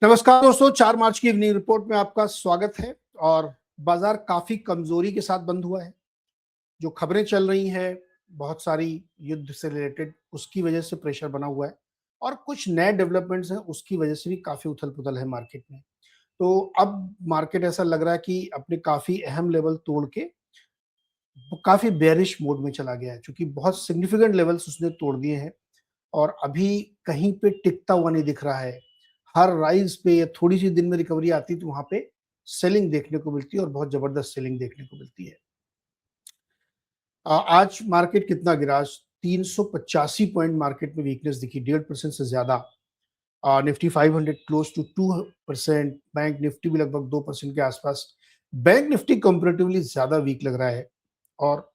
नमस्कार दोस्तों, 4 मार्च की इवनिंग रिपोर्ट में आपका स्वागत है। और बाजार काफी कमजोरी के साथ बंद हुआ है। जो खबरें चल रही हैं बहुत सारी युद्ध से रिलेटेड, उसकी वजह से प्रेशर बना हुआ है और कुछ नए डेवलपमेंट्स हैं, उसकी वजह से भी काफी उथल-पुथल है मार्केट में। तो अब मार्केट ऐसा लग रहा है कि अपने काफी अहम लेवल तोड़ के वो काफी बेयरिश मोड में चला गया है, क्योंकि बहुत सिग्निफिकेंट लेवल्स उसने तोड़ दिए हैं और अभी कहीं पे टिकता हुआ नहीं दिख रहा है। हर राइज पे या थोड़ी सी दिन में रिकवरी आती है तो वहां पे सेलिंग देखने को मिलती है और बहुत जबरदस्त सेलिंग देखने को मिलती है। आज मार्केट कितना गिरा? आज 385 पॉइंट मार्केट में वीकनेस दिखी, 1.5% से ज्यादा। Nifty 500 close to 2%, bank Nifty भी लगभग 2% के आसपास। बैंक निफ्टी कंपेरेटिवली ज्यादा वीक लग रहा है और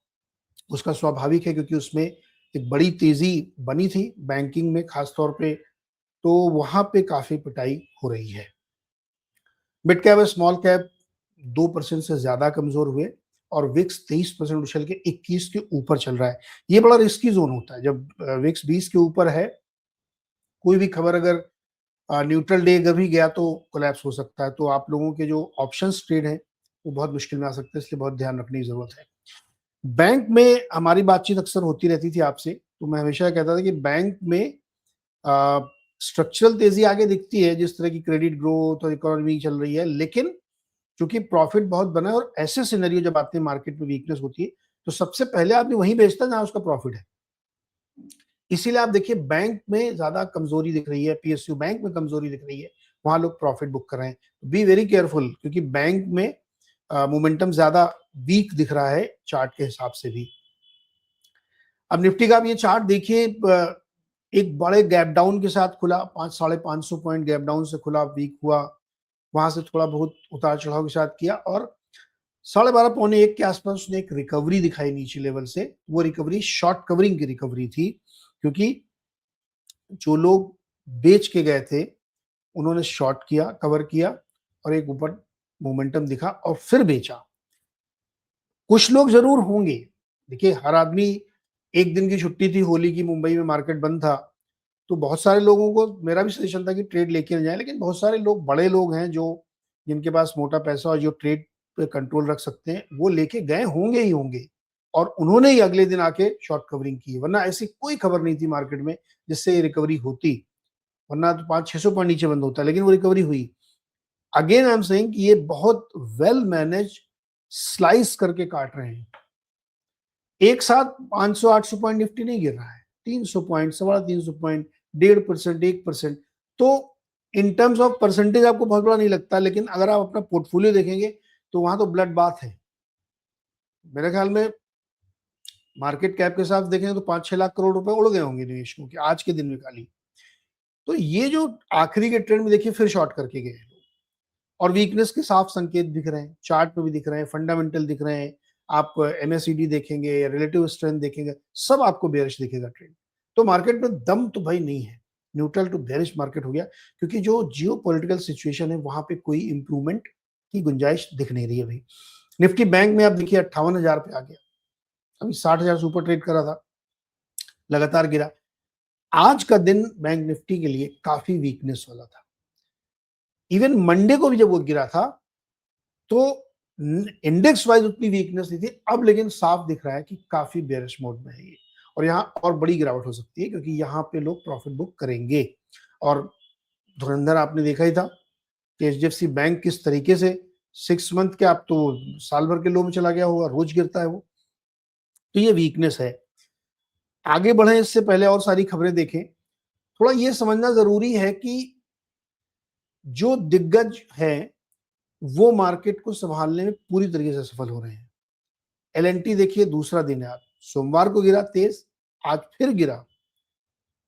उसका स्वाभाविक है, क्योंकि उसमें एक बड़ी तेजी बनी थी बैंकिंग में खास तौर पे, तो वहां पे काफी पिटाई हो रही है। मिड कैप और स्मॉल कैप 2% से ज्यादा कमजोर हुए और विक्स 23% उछल के 21 के ऊपर चल रहा है। ये बड़ा रिस्की जोन होता है जब विक्स 20 के ऊपर है। कोई भी खबर अगर न्यूट्रल डे अगर भी गया तो कोलैप्स हो सकता है। तो आप लोगों के जो ऑप्शंस ट्रेड हैं वो बहुत मुश्किल में आ सकते हैं, इसलिए बहुत ध्यान रखने की जरूरत है। बैंक में हमारी बातचीत अक्सर होती रहती थी आपसे, तो मैं हमेशा कहता था कि बैंक में स्ट्रक्चरल तेजी आगे दिखती है, जिस तरह की क्रेडिट ग्रोथ और इकोनॉमी चल रही है, लेकिन क्योंकि प्रॉफिट बहुत बना है और ऐसे सिनेरियो जब आते हैं मार्केट में वीकनेस होती है, तो सबसे पहले आदमी वहीं बेचता है जहां उसका प्रॉफिट है। इसीलिए आप देखिए बैंक में ज्यादा कमजोरी दिख रही है, पीएसयू बैंक में कमजोरी दिख रही है, वहां लोग प्रॉफिट बुक कर रहे हैं। बी वेरी केयरफुल, क्योंकि बैंक में मोमेंटम ज्यादा वीक दिख रहा है चार्ट के हिसाब से भी। अब निफ्टी का आप ये चार्ट देखिए, एक बड़े गैप डाउन के साथ खुला, 500-550 पॉइंट गैप डाउन से खुला, वीक हुआ, वहां से थोड़ा बहुत उतार चढ़ाव के साथ किया और 12:30-1 के आसपास उसने एक रिकवरी दिखाई नीचे लेवल से। वो रिकवरी शॉर्ट कवरिंग की रिकवरी थी, क्योंकि जो लोग बेच के गए थे उन्होंने शॉर्ट किया, कवर किया और एक ऊपर मोमेंटम दिखा और फिर बेचा। कुछ लोग जरूर होंगे, देखिए हर आदमी, एक दिन की छुट्टी थी होली की, मुंबई में मार्केट बंद था, तो बहुत सारे लोगों को मेरा भी सजेशन था कि ट्रेड लेके न जाए, लेकिन बहुत सारे लोग, बड़े लोग हैं जो, जिनके पास मोटा पैसा और जो ट्रेड पे कंट्रोल रख सकते हैं, वो लेके गए होंगे ही होंगे और उन्होंने ही अगले दिन आके शॉर्ट कवरिंग की। वरना ऐसी कोई खबर नहीं थी मार्केट में जिससे ये रिकवरी होती, वरना तो 500-600 पॉइंट नीचे बंद होता, लेकिन वो रिकवरी हुई। अगेन आई एम सेइंग कि ये बहुत वेल मैनेज स्लाइस करके काट रहे हैं। एक साथ 500-800 पॉइंट निफ्टी नहीं गिर रहा है, 300 पॉइंट, 350 पॉइंट, 1.5%, 1%। तो इन टर्म्स ऑफ परसेंटेज आपको बहुत बड़ा नहीं लगता, लेकिन अगर आप अपना पोर्टफोलियो देखेंगे तो वहां तो ब्लड बाथ है। मेरे ख्याल में मार्केट कैप के हिसाब से देखेंगे तो 5-6 लाख करोड़ रुपए उड़ गए होंगे निवेशकों के आज के दिन में खाली। तो ये जो आखिरी के ट्रेंड में देखिए फिर शॉर्ट करके गए हैं और वीकनेस के साफ संकेत दिख रहे हैं, चार्ट में भी दिख रहे हैं, फंडामेंटल दिख रहे हैं। आप एमएसईडी देखेंगे या रिलेटिव स्ट्रेंथ देखेंगे, सब आपको बेयरिश दिखेगा ट्रेंड। तो मार्केट में दम तो भाई नहीं है, न्यूट्रल टू बेयरिश मार्केट हो गया, क्योंकि जो जियो पॉलिटिकल सिचुएशन है वहां पे कोई इंप्रूवमेंट की गुंजाइश दिख नहीं रही है भाई। निफ्टी बैंक में आप देखिए 58,000 पे आ गया, अभी 60,000 से ऊपर ट्रेड करा था, लगातार गिरा। आज का दिन बैंक निफ्टी के लिए काफी वीकनेस वाला था। इवन मंडे को भी जब वो गिरा था तो इंडेक्स वाइज उतनी वीकनेस नहीं थी, अब लेकिन साफ दिख रहा है कि काफी बेयरिश मोड में है ये, और यहाँ और बड़ी गिरावट हो सकती है, क्योंकि यहाँ पे लोग प्रॉफिट बुक करेंगे। और धुरंधर आपने देखा ही था कि एचडीएफसी बैंक किस तरीके से 6 मंथ के, आप तो साल भर के लो में चला गया होगा, रोज गिरता है वो। तो ये वीकनेस है। आगे बढ़े इससे पहले और सारी खबरें देखें, थोड़ा ये समझना जरूरी है कि जो दिग्गज है वो मार्केट को संभालने में पूरी तरीके से सफल हो रहे हैं। एलएनटी देखिए, दूसरा दिन है आज, सोमवार को गिरा तेज, आज फिर गिरा।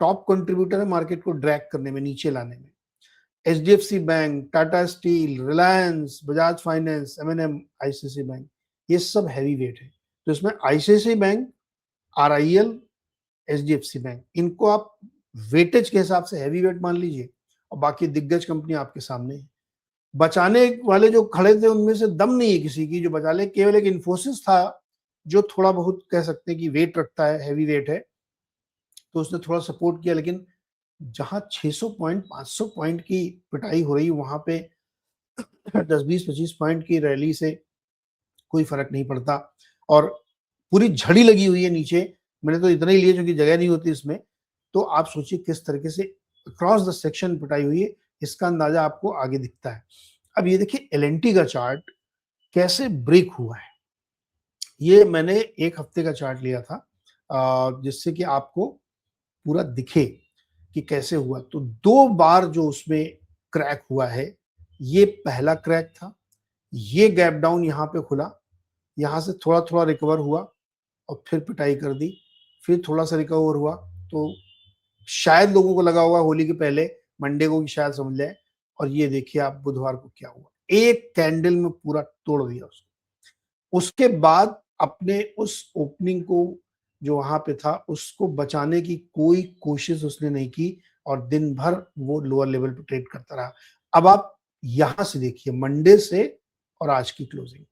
टॉप कंट्रीब्यूटर है मार्केट को ड्रैग करने में, नीचे लाने में। HDFC bank, Tata steel, Reliance, Bajaj finance, M N M, ICIC bank, ये सब हैवी वेट है। तो इसमें ICIC bank, RIL, HDFC bank, इनको आप वेटेज के हिसाब से हैवी वेट मान लीजिए, और बाकी दिग्गज कंपनी आपके सामने है। बचाने वाले जो खड़े थे उनमें से दम नहीं है किसी की जो बचा ले, केवल एक इन्फोसिस था जो थोड़ा बहुत कह सकते हैं कि वेट रखता है, हैवी वेट है, तो उसने थोड़ा सपोर्ट किया, लेकिन जहां 600 पॉइंट 500 पॉइंट की पिटाई हो रही, वहां पे 10-20-25 पॉइंट की रैली से कोई फर्क नहीं पड़ता और पूरी झड़ी लगी हुई है नीचे। मैंने तो इतना ही लिया क्योंकि जगह नहीं होती इसमें। तो आप सोचिए किस तरीके से क्रॉस द सेक्शन पिटाई हुई है, इसका अंदाजा आपको आगे दिखता है। अब ये देखिए एलएनटी का चार्ट कैसे ब्रेक हुआ है। ये मैंने एक हफ्ते का चार्ट लिया था जिससे कि आपको पूरा दिखे कि कैसे हुआ। तो 2 बार जो उसमें क्रैक हुआ है, ये पहला क्रैक था। ये गैप डाउन यहाँ पे खुला, यहाँ से थोड़ा-थोड़ा रिकवर हुआ और फिर पिटाई कर दी, फिर थोड़ा-सा रिकवर हुआ। तो शायद लोगों को लगा होगा होली के पहले मंडे को कि शायद समझ जाए, और ये देखिए आप बुधवार को क्या हुआ। एक कैंडल में पूरा तोड़ दिया उसको। उसके बाद अपने उस ओपनिंग को जो वहां पे था उसको बचाने की कोई कोशिश उसने नहीं की और दिन भर वो लोअर लेवल पे ट्रेड करता रहा। अब आप यहां से देखिए मंडे से और आज की क्लोजिंग,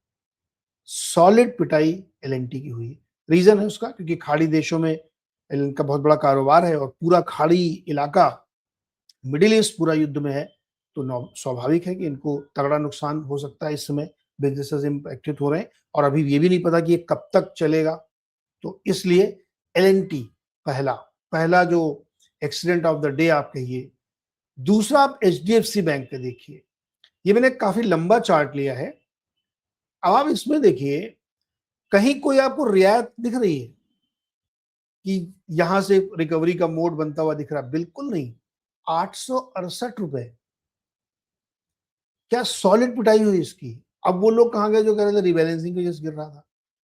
सॉलिड पिटाई एलएनटी की हुई। रीजन है उसका क्योंकि खाड़ी देशों में इनका बहुत बड़ा कारोबार है और पूरा खाड़ी इलाका मिडिल ईस्ट पूरा युद्ध में है। तो स्वाभाविक है कि इनको तगड़ा नुकसान हो सकता है। इस समय बिजनेसेस इम्पैक्टेड हो रहे हैं और अभी ये भी नहीं पता कि ये कब तक चलेगा। तो इसलिए एलएनटी पहला पहला जो एक्सीडेंट ऑफ द डे आप कहिए। दूसरा आप एचडीएफसी बैंक पे देखिए, ये मैंने काफी लंबा चार्ट लिया है। अब आप इसमें देखिए कहीं कोई आपको रियायत दिख रही है कि यहां से रिकवरी का मोड बनता हुआ दिख रहा? बिल्कुल नहीं। 868 रुपए, क्या सॉलिड पिटाई हुई इसकी। अब वो लोग कहां गए जो कह रहे थे रिबैलेंसिंग की वजह से गिर रहा था।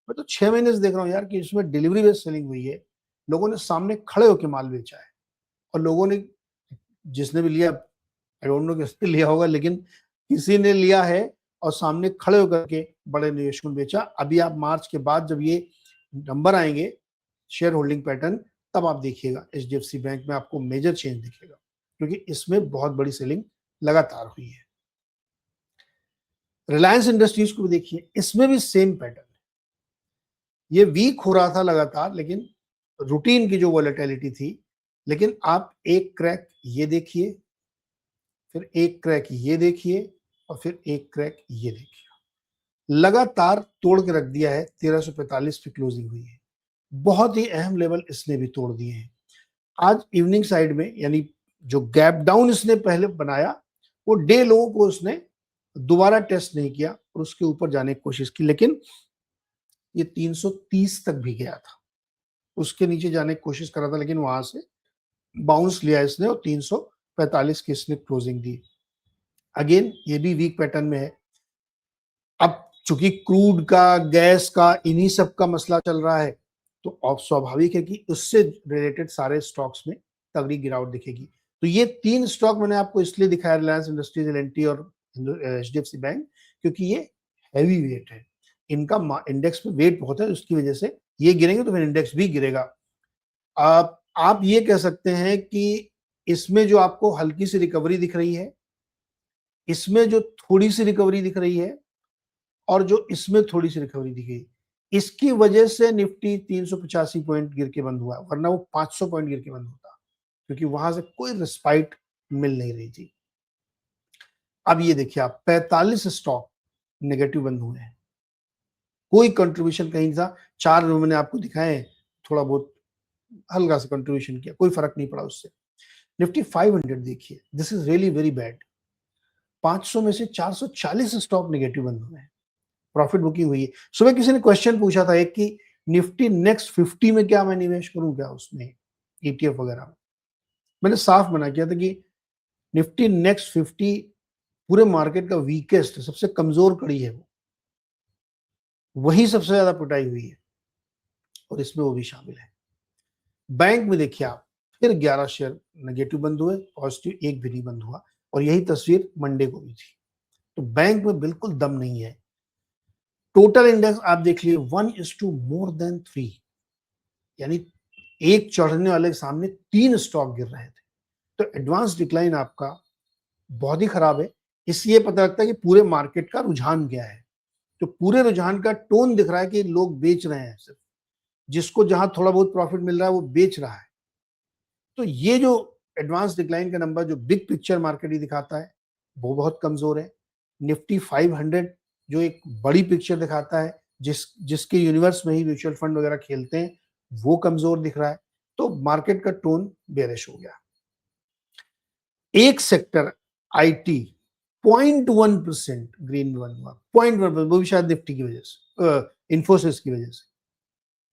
मैं तो 6 महीने से देख रहा हूं यार कि इसमें डिलीवरी बेस्ड सेलिंग हुई है। लोगों ने सामने खड़े होकर माल बेचा है और लोगों ने, जिसने भी लिया, आई डोंट नो किसने लिया होगा, लेकिन किसी ने लिया है और सामने खड़े होकर के बड़े निवेशकों ने बेचा। अभी आप मार्च के बाद जब ये नंबर आएंगे शेयर होल्डिंग पैटर्न, तब आप देखिएगा एचडीएफसी बैंक में आपको मेजर चेंज दिखेगा क्योंकि इसमें बहुत बड़ी सेलिंग लगातार हुई है। रिलायंस इंडस्ट्रीज को भी देखिए, इसमें भी सेम पैटर्न है। ये वीक हो रहा था लगातार, लेकिन रूटीन की जो वॉलेटिलिटी थी, लेकिन आप एक क्रैक ये देखिए, फिर एक क्रैक ये देखिए और फिर एक क्रैक ये देखिए। लगातार तोड़ के रख दिया है। 1345 पे क्लोजिंग हुई है। बहुत ही अहम लेवल इसने भी तोड़ दिए हैं। आज इवनिंग साइड में, यानी जो गैप डाउन इसने पहले बनाया, वो डे लो को उसने दोबारा टेस्ट नहीं किया और उसके ऊपर जाने की कोशिश की, लेकिन ये 330 तक भी गया था। उसके नीचे जाने की कोशिश कर रहा था, लेकिन वहां से बाउंस लिया इसने और 345 की इसने क्लोजिंग दी। अगेन ये भी वीक पैटर्न में है। अब चूंकि क्रूड का, गैस का, इन्हीं सब का मसला चल रहा है, तो अब स्वाभाविक है कि उससे रिलेटेड सारे स्टॉक्स में तगड़ी गिरावट दिखेगी। तो ये 3 स्टॉक मैंने आपको इसलिए दिखाया, रिलायंस इंडस्ट्रीज, एलएनटी और एचडीएफसी बैंक, क्योंकि ये हैवी वेट है। इनका इंडेक्स में वेट बहुत है, उसकी वजह से ये गिरेंगे तो फिर इंडेक्स भी गिरेगा। आप ये कह सकते हैं कि इसमें जो आपको हल्की सी रिकवरी दिख रही है, इसमें जो थोड़ी सी रिकवरी दिख रही है और जो इसमें थोड़ी सी रिकवरी दिखी, इसकी वजह से निफ्टी 385 पॉइंट गिर के बंद हुआ, वरना वो 500 पॉइंट गिर के बंद होता क्योंकि वहां से कोई रिस्पाइट मिल नहीं रही थी। अब ये देखिए आप 45 स्टॉक नेगेटिव बंद हुए हैं, कोई कंट्रीब्यूशन कहीं नहीं था। 4 मैंने आपको दिखाए, थोड़ा बहुत हल्का सा कंट्रीब्यूशन किया, कोई फर्क नहीं पड़ा उससे। निफ्टी 500 देखिए, this is really very bad. 500 में से 440 स्टॉक नेगेटिव बंद हुए हैं। प्रॉफिट बुकिंग हुई है। सुबह किसी ने क्वेश्चन पूछा था एक कि निफ्टी नेक्स्ट 50 में क्या मैं निवेश करूं, क्या उसमें ईटीएफ वगैरह में। मैंने साफ मना किया था कि निफ्टी नेक्स्ट 50 पूरे मार्केट का वीकेस्ट, सबसे कमजोर कड़ी है, वो वही सबसे ज्यादा पिटाई हुई है और इसमें वो भी शामिल है। बैंक में देखिए आप, फिर 11 शेयर नेगेटिव बंद हुए, पॉजिटिव एक भी नहीं बंद हुआ और यही तस्वीर मंडे को भी थी। तो बैंक में बिल्कुल दम नहीं है। टोटल इंडेक्स आप देख लिए 1:3, यानी एक चढ़ने वाले के सामने 3 स्टॉक गिर रहे थे। तो एडवांस डिक्लाइन आपका बहुत ही खराब है। इसलिए पता लगता है कि पूरे मार्केट का रुझान क्या है। तो पूरे रुझान का टोन दिख रहा है कि लोग बेच रहे हैं, सिर्फ जिसको जहां थोड़ा बहुत प्रॉफिट मिल रहा है वो बेच रहा है। तो ये जो एडवांस डिक्लाइन का नंबर जो बिग पिक्चर मार्केट ही दिखाता है वो बहुत कमजोर है। निफ्टी 500 जो एक बड़ी पिक्चर दिखाता है, जिसके यूनिवर्स में ही म्यूचुअल फंड वगैरह खेलते हैं, वो कमजोर दिख रहा है। तो मार्केट का टोन बेरिश हो गया। एक सेक्टर आईटी 0.1% ग्रीन वन हुआ, 0.1%, वो भी शायद निफ्टी की वजह से, इन्फोसिस की वजह से,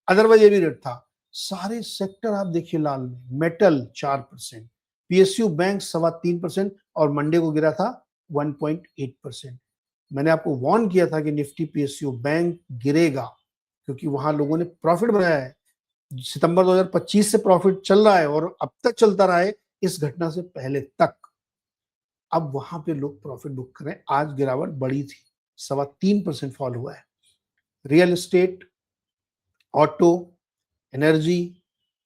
अदरवाइज ये भी रेट था। सारे सेक्टर आप देखिए लाल में। मेटल 4%, पीएसयू बैंक 3.25% और मंडे को गिरा था 1.8%। मैंने आपको वार्न किया था कि निफ्टी पीएसयू बैंक गिरेगा, क्योंकि वहां लोगों ने प्रॉफिट बनाया है। सितंबर 2025 से प्रॉफिट चल रहा है और अब तक चलता रहा है, इस घटना से पहले तक। अब वहां पे लोग प्रॉफिट बुक करें। आज गिरावट बड़ी थी, 3.25% फॉल हुआ है। Real estate, auto, energy,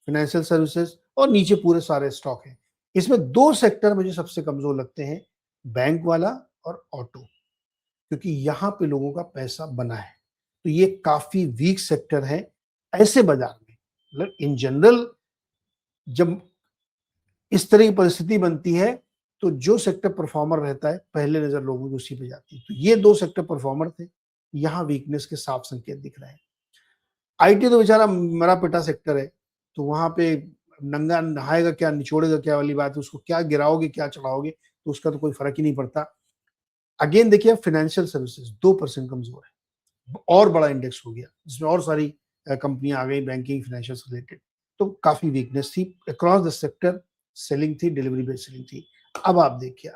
financial services और नीचे पूरे सारे स्टॉक हैं। इसमें दो सेक्टर मुझे सबसे कमजोर लगते हैं, बैंक वाला और ऑटो, क्योंकि यहां पे लोगों का पैसा बना है। तो ये काफी वीक सेक्टर है ऐसे बाजार में। मतलब इन जनरल जब इस तरह की परिस्थिति बनती है तो जो सेक्टर परफॉर्मर रहता है पहले नजर लोगों की उसी पे जाती है। तो ये दो सेक्टर परफॉर्मर थे, यहां वीकनेस के साफ संकेत दिख रहे हैं। आईटी तो बेचारा मरा पिटा सेक्टर है, तो वहां पे नंगा नहाएगा क्या निचोड़ेगा क्या वाली बात है। उसको क्या गिराओगे क्या चढ़ाओगे तो उसका तो कोई फर्क ही नहीं पड़ता। अगेन देखिए फाइनेंशियल सर्विसेज 2% कमजोर है, और बड़ा इंडेक्स हो गया जिसमें और सारी कंपनियां आ गई बैंकिंग फाइनेंशियल से रिलेटेड। तो काफी वीकनेस थी अक्रॉस द सेक्टर, सेलिंग थी, डिलीवरी बेस्ड सेलिंग थी। अब आप देखिए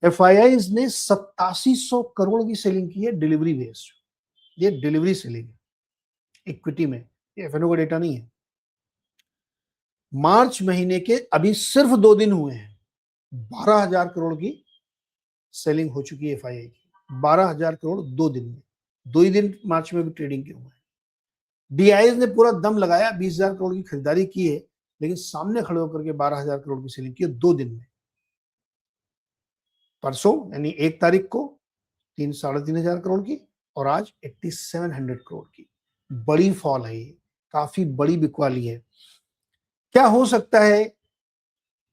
एफआईआईज ने 8700 करोड़ की सेलिंग की है डिलीवरी बेस्ड। ये डिलीवरी सेलिंग है इक्विटी में, ये एफएनओ का डेटा नहीं है। मार्च महीने के अभी सिर्फ 2 दिन हुए हैं, 12,000 करोड़ की सेलिंग हो चुकी है एफआईआई की। 12,000 करोड़ 2 दिन में, 2 ही दिन मार्च में भी ट्रेडिंग के हुए हैं। डीआईएस ने पूरा दम लगाया, 20,000 करोड़ की खरीदारी की है, लेकिन सामने खड़े होकर के 12,000 करोड़ की सेलिंग की है 2 दिन में। परसों यानी 1 तारीख को 3,500 करोड़ की और आज 8,700 करोड़ की। बड़ी फॉल है, ये काफी बड़ी बिकवाली है। क्या हो सकता है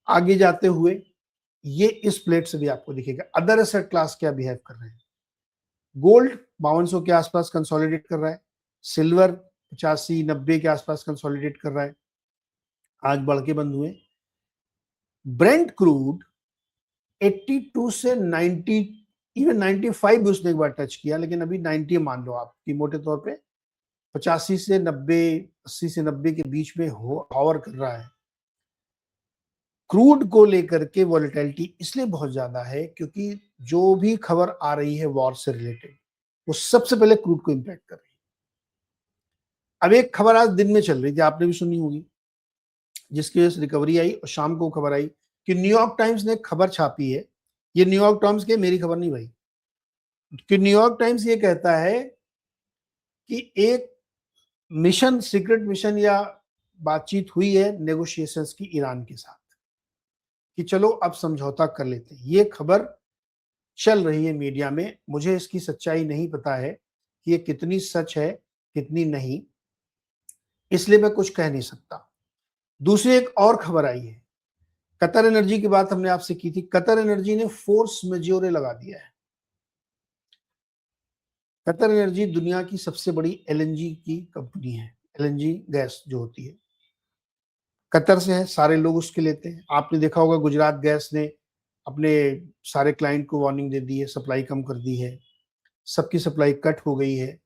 आगे जाते हुए, ये इस प्लेट से भी आपको दिखेगा। अदर एसेट क्लास क्या बिहेव कर रहे हैं। गोल्ड 5200 के आसपास कंसोलिडेट कर रहा है, सिल्वर 85-90 के आसपास कंसोलिडेट कर रहा है, आज बढ़ के बंद हुए। ब्रेंट क्रूड 82 से 90, इवन 95 भी उसने एक बार टच किया, लेकिन अभी 90 मान लो आप कि मोटे तौर पे 85 से 90, 80 से 90 के बीच में हॉवर कर रहा है। क्रूड को लेकर के वॉलेटिलिटी इसलिए बहुत ज्यादा है क्योंकि जो भी खबर आ रही है वॉर से रिलेटेड, वो सबसे पहले क्रूड को इंपैक्ट कर रही है। अब एक खबर आज दिन में चल रही थी, आपने भी सुनी होगी, जिसकी वजह से रिकवरी आई, और शाम को खबर आई कि न्यूयॉर्क टाइम्स ने खबर छापी है। ये न्यूयॉर्क टाइम्स की मेरी खबर नहीं भाई, कि न्यूयॉर्क टाइम्स ये कहता है कि एक मिशन, सीक्रेट मिशन या बातचीत हुई है नेगोशिएशंस की ईरान के साथ, कि चलो अब समझौता कर लेते हैं। ये खबर चल रही है मीडिया में, मुझे इसकी सच्चाई नहीं पता है कि ये कितनी सच है कितनी नहीं, इसलिए मैं कुछ कह नहीं सकता। दूसरी एक और खबर आई है, कतर एनर्जी की बात हमने आपसे की थी। कतर एनर्जी ने फोर्स मेजोरे लगा दिया है। कतर एनर्जी दुनिया की सबसे बड़ी एलएनजी की कंपनी है। एलएनजी गैस जो होती है कतर से है, सारे लोग उसके लेते हैं। आपने देखा होगा गुजरात गैस ने अपने सारे क्लाइंट को वार्निंग दे दी है, सप्लाई कम कर दी है, सबकी सप्लाई कट हो गई है,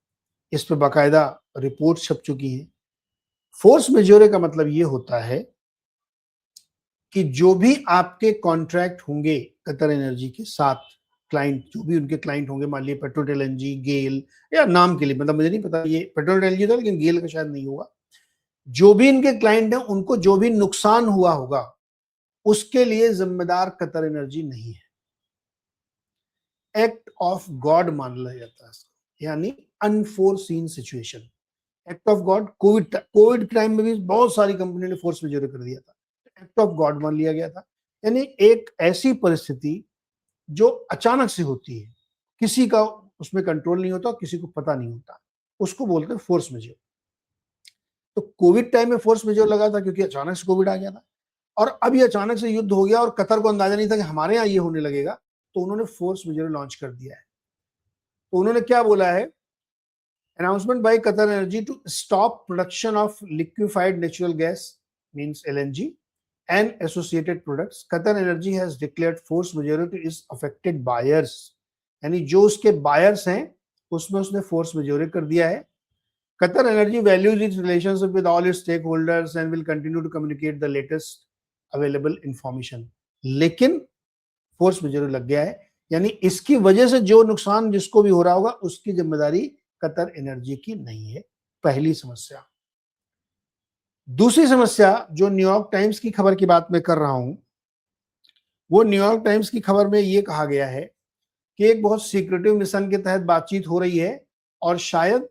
इस पे बाकायदा रिपोर्ट छप चुकी है। फोर्स मेजोरे का मतलब ये होता है कि जो भी आपके कॉन्ट्रैक्ट होंगे कतर एनर्जी के साथ, क्लाइंट जो भी उनके क्लाइंट होंगे, मान लीजिए पेट्रोनेट एलएनजी, गेल, या नाम के लिए, मतलब मुझे नहीं पता ये पेट्रोनेट एलएनजी था लेकिन गेल का शायद नहीं होगा, जो भी इनके क्लाइंट हैं उनको जो भी नुकसान हुआ होगा उसके लिए जिम्मेदार कतर एनर्जी नहीं है। एक्ट ऑफ गॉड मान लिया जाता है, यानी unforeseen situation. Act of God, covid time में भी बहुत सारी कंपनी ने फोर्स मेजोर कर दिया था, एक्ट ऑफ गॉड मान लिया गया था। यानी एक ऐसी परिस्थिति जो अचानक से होती है, किसी का उसमें कंट्रोल नहीं होता, किसी को पता नहीं होता, उसको बोलते हैं फोर्स मेजोर। तो कोविड टाइम में फोर्स मेजोर लगा था क्योंकि अचानक से कोविड आ गया था। और अब ये अचानक से युद्ध हो गया और कतर को अंदाजा नहीं था कि हमारे यहाँ ये होने लगेगा, तो उन्होंने फोर्स मेजर लॉन्च कर दिया है। तो उन्होंने क्या बोला है, announcement by Qatar Energy to stop production of liquefied natural gas means LNG and associated products. Qatar Energy has declared force majeure to its affected buyers. यानी जो उसके बायर्स हैं उसमें उसने फोर्स मेजोरे कर दिया है। Qatar Energy values its relationship with all its stakeholders and will continue to communicate the latest available information. लेकिन फोर्स मेजोरे लग गया है, यानी इसकी वजह से जो नुकसान जिसको भी हो रहा होगा उसकी जिम्मेदारी कतर एनर्जी की नहीं है। पहली समस्या। दूसरी समस्या जो न्यूयॉर्क टाइम्स की खबर की बात मैं कर रहा हूं, वो न्यूयॉर्क टाइम्स की खबर में ये कहा गया है कि एक बहुत सीक्रेटिव मिशन के तहत बातचीत हो रही है और शायद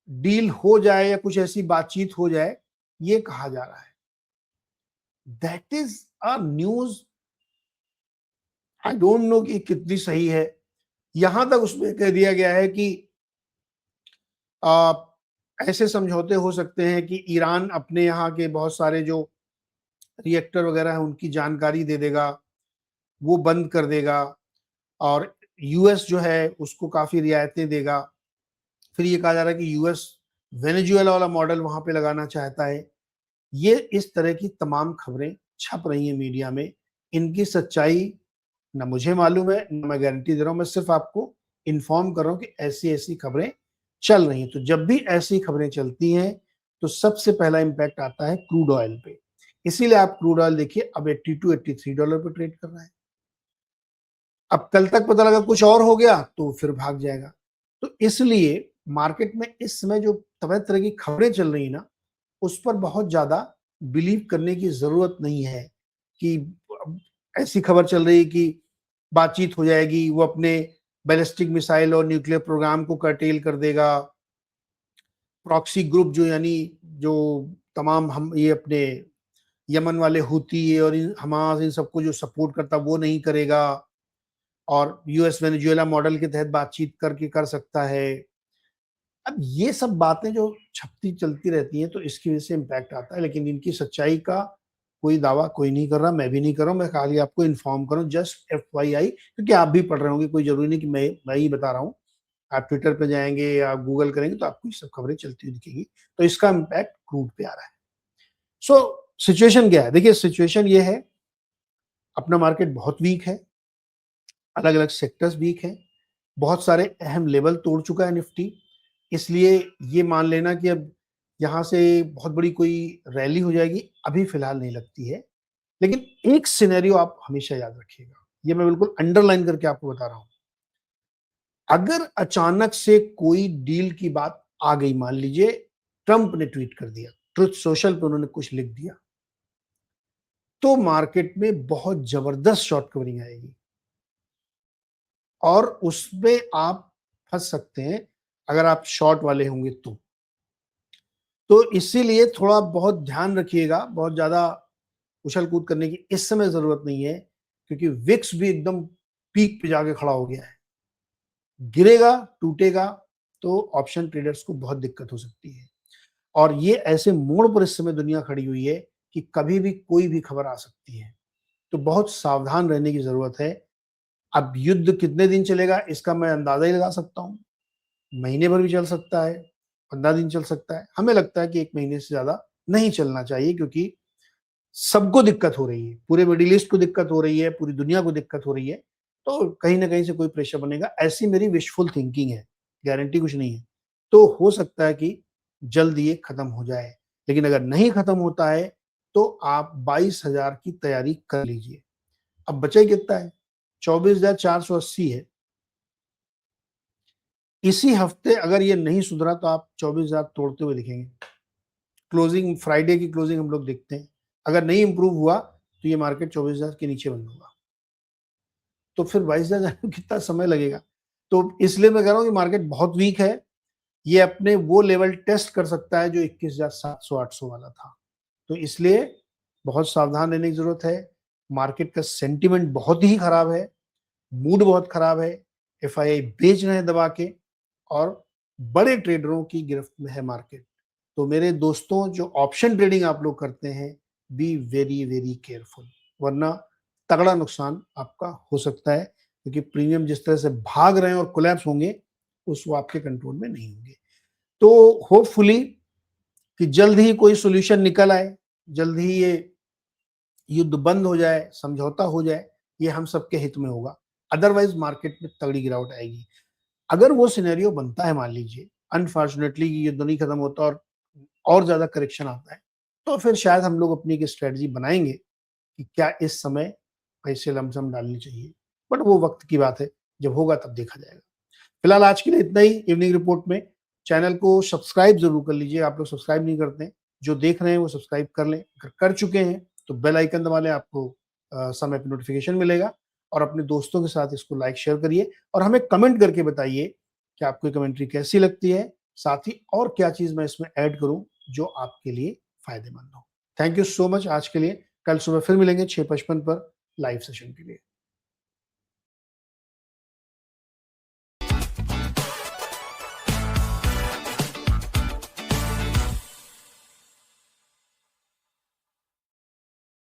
डील हो जाए या कुछ ऐसी बातचीत हो जाए, ये कहा जा रहा है। That is a news, I don't know कि कितनी सही है। यहां तक उसमें कह दिया गया है कि ऐसे समझौते हो सकते हैं कि ईरान अपने यहाँ के बहुत सारे जो रिएक्टर वगैरह है उनकी जानकारी दे देगा, वो बंद कर देगा, और यूएस जो है उसको काफी रियायतें देगा। फिर ये कहा जा रहा है कि यूएस वेनेजुएला वाला मॉडल वहां पे लगाना चाहता है। ये इस तरह की तमाम खबरें छप रही हैं मीडिया में। इनकी सच्चाई ना मुझे मालूम है, ना मैं गारंटी दे रहा हूं, मैं सिर्फ आपको इन्फॉर्म कर रहा हूं कि ऐसी ऐसी खबरें चल रही हैं। तो जब भी ऐसी खबरें चलती हैं तो सबसे पहला इंपैक्ट आता है क्रूड ऑयल पे। इसीलिए आप क्रूड ऑयल देखिए अब $82-83 पे ट्रेड कर रहा है। अब कल तक पता लगा कुछ और हो गया तो फिर भाग जाएगा। तो इसलिए मार्केट में इस समय जो तरह तरह की खबरें चल रही ना, उस पर बहुत ज्यादा बिलीव करने की जरूरत नहीं है कि ऐसी खबर चल रही है कि बातचीत हो जाएगी, वो अपने बैलिस्टिक मिसाइल और न्यूक्लियर प्रोग्राम को कर्टेल कर देगा। प्रॉक्सी ग्रुप जो यानी जो तमाम हम ये अपने यमन वाले हुती और हमास इन सबको जो सपोर्ट करता वो नहीं करेगा, और यूएस वेनेजुएला मॉडल के तहत बातचीत करके कर सकता है। अब ये सब बातें जो छपती चलती रहती हैं तो इसकी वजह से इम्पैक्ट आता है, लेकिन इनकी सच्चाई का कोई दावा कोई नहीं कर रहा, मैं भी नहीं कर रहा हूं। मैं खाली आपको इन्फॉर्म करूं, जस्ट FYI, क्योंकि आप भी पढ़ रहे होंगे, कोई जरूरी नहीं कि मैं ही बता रहा हूं। आप ट्विटर पे जाएंगे या गूगल करेंगे तो आपको ये सब खबरें चलती हुई दिखेगी। तो इसका इम्पैक्ट क्रूड पे आ रहा है। सो सिचुएशन क्या है, देखिए सिचुएशन ये है, अपना मार्केट बहुत वीक है, अलग अलग सेक्टर्स वीक हैं, बहुत सारे अहम लेवल तोड़ चुका है निफ्टी। इसलिए ये मान लेना कि अब यहाँ से बहुत बड़ी कोई रैली हो जाएगी अभी फिलहाल नहीं लगती है। लेकिन एक सिनेरियो आप हमेशा याद रखिएगा, ये मैं बिल्कुल अंडरलाइन करके आपको बता रहा हूं। अगर अचानक से कोई डील की बात आ गई, मान लीजिए ट्रंप ने ट्वीट कर दिया, ट्रुथ सोशल पे उन्होंने कुछ लिख दिया, तो मार्केट में बहुत जबरदस्त शॉर्ट कवरिंग आएगी और उसमें आप फंस सकते हैं अगर आप शॉर्ट वाले होंगे तो इसीलिए थोड़ा बहुत ध्यान रखिएगा। बहुत ज्यादा उछल कूद करने की इस समय जरूरत नहीं है, क्योंकि विक्स भी एकदम पीक पे जाके खड़ा हो गया है। गिरेगा, टूटेगा तो ऑप्शन ट्रेडर्स को बहुत दिक्कत हो सकती है। और ये ऐसे मोड़ पर इस समय दुनिया खड़ी हुई है कि कभी भी कोई भी खबर आ सकती है, तो बहुत सावधान रहने की जरूरत है। अब युद्ध कितने दिन चलेगा इसका मैं अंदाजा ही लगा सकता हूँ, महीने भर भी चल सकता है, 15 दिन चल सकता है। हमें लगता है कि 1 महीने से ज्यादा नहीं चलना चाहिए, क्योंकि सबको दिक्कत हो रही है, पूरे मिडिल ईस्ट को दिक्कत हो रही है, पूरी दुनिया को दिक्कत हो रही है, तो कहीं ना कहीं से कोई प्रेशर बनेगा। ऐसी मेरी विशफुल थिंकिंग है, गारंटी कुछ नहीं है। तो हो सकता है कि जल्द ये खत्म हो जाए, लेकिन अगर नहीं खत्म होता है तो आप 22,000 की तैयारी कर लीजिए। अब बचा ही कितना है, 24,480 है। इसी हफ्ते अगर ये नहीं सुधरा तो आप 24,000 तोड़ते हुए दिखेंगे। क्लोजिंग फ्राइडे की क्लोजिंग हम लोग देखते हैं, अगर नहीं इंप्रूव हुआ तो ये मार्केट 24,000 के नीचे बंद होगा। तो फिर 22,000 जाने में कितना समय लगेगा। तो इसलिए मैं कह रहा हूँ कि मार्केट बहुत वीक है, ये अपने वो लेवल टेस्ट कर सकता है जो 21,700-800 वाला था। तो इसलिए बहुत सावधान रहने की जरूरत है। मार्केट का सेंटिमेंट बहुत ही खराब है, मूड बहुत खराब है, FII बेच रहे हैं दबा के, और बड़े ट्रेडरों की गिरफ्त में है मार्केट। तो मेरे दोस्तों, जो ऑप्शन ट्रेडिंग आप लोग करते हैं, बी वेरी वेरी केयरफुल, वरना तगड़ा नुकसान आपका हो सकता है, क्योंकि प्रीमियम जिस तरह से भाग रहे हैं और कोलैप्स होंगे उस वो आपके कंट्रोल में नहीं होंगे। तो होपफुली कि जल्द ही कोई सॉल्यूशन निकल आए, जल्द ही ये युद्ध बंद हो जाए, समझौता हो जाए, ये हम सबके हित में होगा। अदरवाइज मार्केट में तगड़ी गिरावट आएगी। अगर वो सिनेरियो बनता है, मान लीजिए अनफॉर्चुनेटली युद्ध नहीं खत्म होता और ज्यादा करेक्शन आता है, तो फिर शायद हम लोग अपनी एक स्ट्रेटजी बनाएंगे कि क्या इस समय पैसे लमसम डालनी चाहिए। बट वो वक्त की बात है, जब होगा तब देखा जाएगा। फिलहाल आज के लिए इतना ही इवनिंग रिपोर्ट में। चैनल को सब्सक्राइब जरूर कर लीजिए, आप लोग सब्सक्राइब नहीं करते हैं। जो देख रहे हैं वो सब्सक्राइब कर लें, अगर कर चुके हैं तो बेल आइकन दबा लें, आपको समय पर नोटिफिकेशन मिलेगा। और अपने दोस्तों के साथ इसको लाइक शेयर करिए और हमें कमेंट करके बताइए कि आपको कमेंट्री कैसी लगती है, साथ ही और क्या चीज मैं इसमें ऐड करूं जो आपके लिए फायदेमंद हो। थैंक यू सो मच आज के लिए। कल सुबह फिर मिलेंगे 6:55 पर लाइव सेशन के लिए।